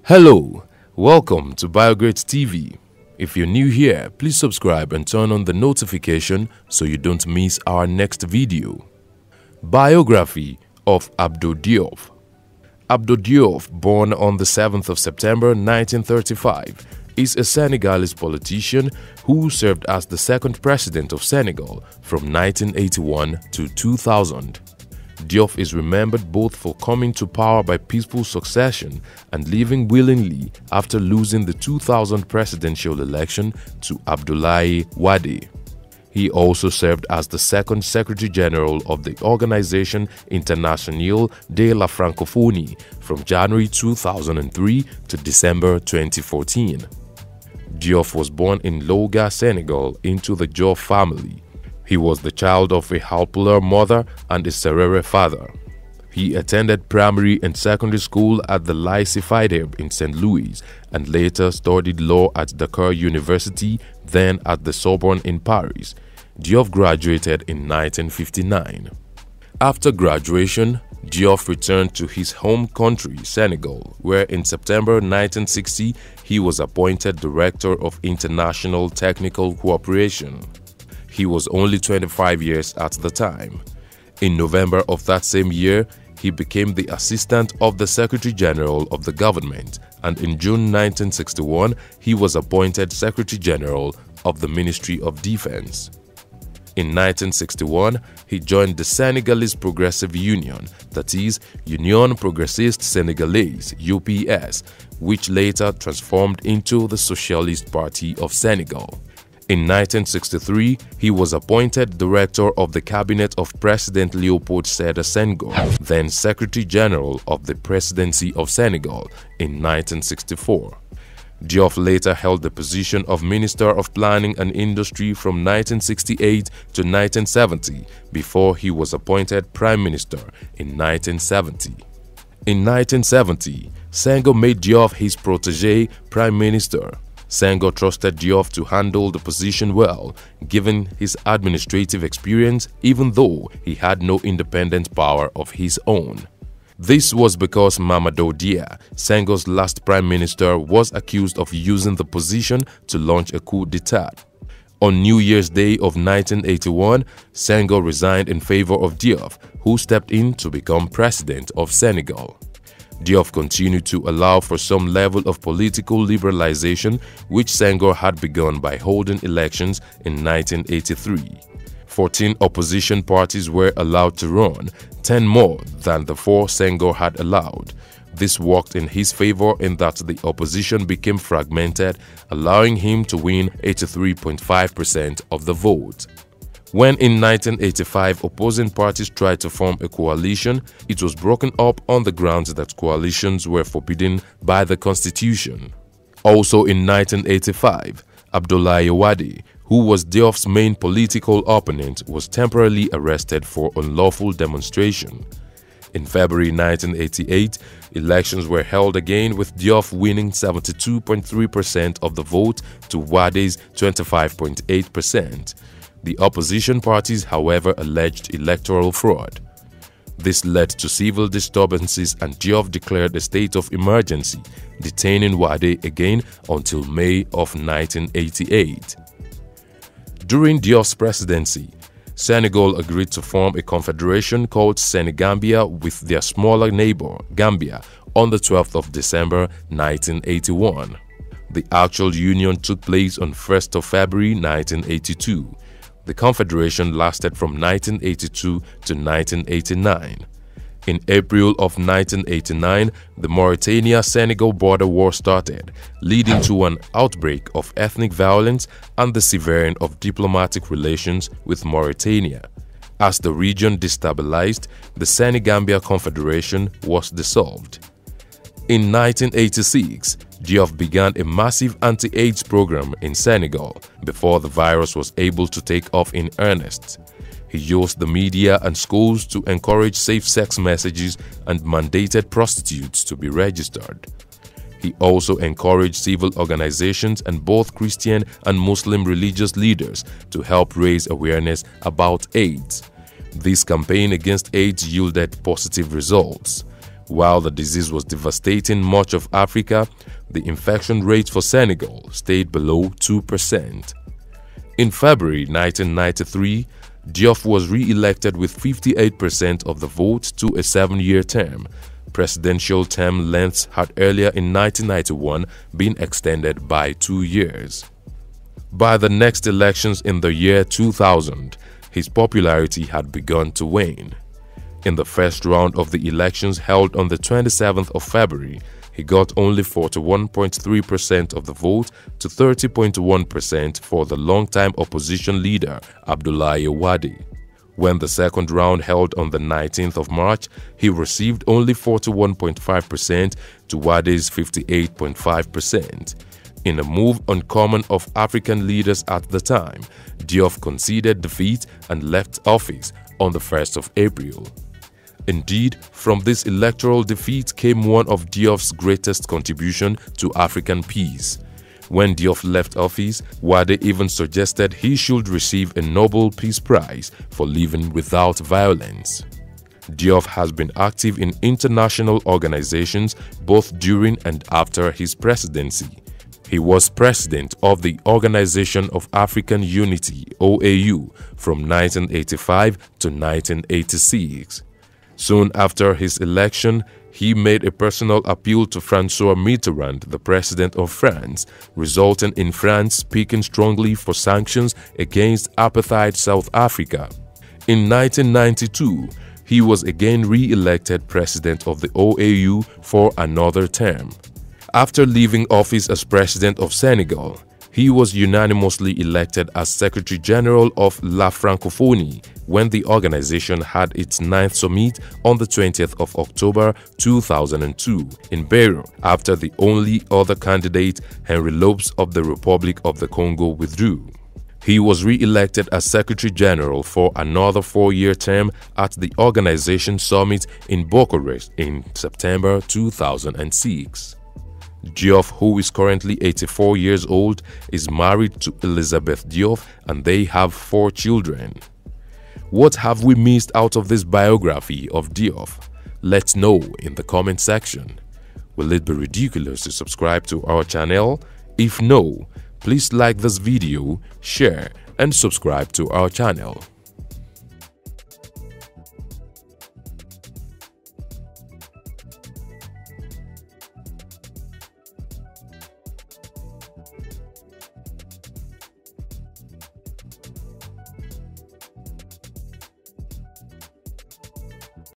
Hello, welcome to Biography TV. If you're new here, please subscribe and turn on the notification so you don't miss our next video. Biography of Abdou Diouf. Abdou Diouf, born on the 7th of September 1935, is a Senegalese politician who served as the second president of Senegal from 1981 to 2000. Diouf is remembered both for coming to power by peaceful succession and leaving willingly after losing the 2000 presidential election to Abdoulaye Wade. He also served as the second Secretary General of the organization Internationale de la Francophonie from January 2003 to December 2014. Diouf was born in Louga, Senegal, into the Diouf family. He was the child of a Halpulaar mother and a Serere father. He attended primary and secondary school at the Lycée Faidherbe in St. Louis and later studied law at Dakar University, then at the Sorbonne in Paris. Diouf graduated in 1959. After graduation, Diouf returned to his home country, Senegal, where in September 1960 he was appointed Director of International Technical Cooperation. He was only 25 years at the time. In November of that same year, he became the Assistant of the Secretary General of the government, and in June 1961, he was appointed Secretary General of the Ministry of Defense. In 1961, he joined the Senegalese Progressive Union, that is, Union Progressiste Sénégalaise (UPS), which later transformed into the Socialist Party of Senegal. In 1963, he was appointed Director of the Cabinet of President Léopold Sédar Senghor, then Secretary General of the Presidency of Senegal in 1964. Diouf later held the position of Minister of Planning and Industry from 1968 to 1970 before he was appointed Prime Minister in 1970. In 1970, Senghor made Diouf his protégé Prime Minister. Senghor trusted Diouf to handle the position well, given his administrative experience, even though he had no independent power of his own. This was because Mamadou Dia, Senghor's last prime minister, was accused of using the position to launch a coup d'etat. On New Year's Day of 1981, Senghor resigned in favor of Diouf, who stepped in to become president of Senegal. Diouf continued to allow for some level of political liberalization, which Senghor had begun by holding elections in 1983. 14 opposition parties were allowed to run, 10 more than the 4 Senghor had allowed. This worked in his favor in that the opposition became fragmented, allowing him to win 83.5% of the vote. When in 1985 opposing parties tried to form a coalition, it was broken up on the grounds that coalitions were forbidden by the constitution. Also in 1985, Abdoulaye Wade, who was Diouf's main political opponent, was temporarily arrested for unlawful demonstration. In February 1988, elections were held again with Diouf winning 72.3% of the vote to Wade's 25.8%. The opposition parties, however, alleged electoral fraud. This led to civil disturbances and Diouf declared a state of emergency, detaining Wade again until May of 1988. During Diouf's presidency, Senegal agreed to form a confederation called Senegambia with their smaller neighbor, Gambia, on the 12th of December 1981. The actual union took place on 1st of February 1982. The confederation lasted from 1982 to 1989. In April of 1989, the Mauritania-Senegal border war started, leading to an outbreak of ethnic violence and the severing of diplomatic relations with Mauritania. As the region destabilized, the Senegambia Confederation was dissolved. In 1986, Diouf began a massive anti-AIDS program in Senegal before the virus was able to take off in earnest. He used the media and schools to encourage safe-sex messages and mandated prostitutes to be registered. He also encouraged civil organizations and both Christian and Muslim religious leaders to help raise awareness about AIDS. This campaign against AIDS yielded positive results. While the disease was devastating much of Africa, the infection rate for Senegal stayed below 2%. In February 1993, Diouf was re-elected with 58% of the vote to a 7-year term. Presidential term lengths had earlier in 1991 been extended by 2 years. By the next elections in the year 2000, his popularity had begun to wane. In the first round of the elections held on the 27th of February, he got only 41.3% of the vote to 30.1% for the longtime opposition leader Abdoulaye Wade. When the second round held on the 19th of March, he received only 41.5% to Wade's 58.5%. In a move uncommon of African leaders at the time, Diouf conceded defeat and left office on the 1st of April. Indeed, from this electoral defeat came one of Diouf's greatest contribution to African peace. When Diouf left office, Wade even suggested he should receive a Nobel Peace Prize for living without violence. Diouf has been active in international organizations both during and after his presidency. He was president of the Organization of African Unity (OAU) from 1985 to 1986. Soon after his election, he made a personal appeal to François Mitterrand, the president of France, resulting in France speaking strongly for sanctions against apartheid South Africa. In 1992, he was again re-elected president of the OAU for another term. After leaving office as president of Senegal, he was unanimously elected as Secretary General of La Francophonie when the organization had its 9th summit on the 20th of October 2002 in Beirut, after the only other candidate, Henry Lopes of the Republic of the Congo, withdrew. He was re-elected as Secretary General for another 4-year term at the organization summit in Bucharest in September 2006. Diouf, who is currently 84 years old, is married to Elizabeth Diouf and they have 4 children. What have we missed out of this biography of Diouf? Let's know in the comment section. Will it be ridiculous to subscribe to our channel? If no, please like this video, share and subscribe to our channel.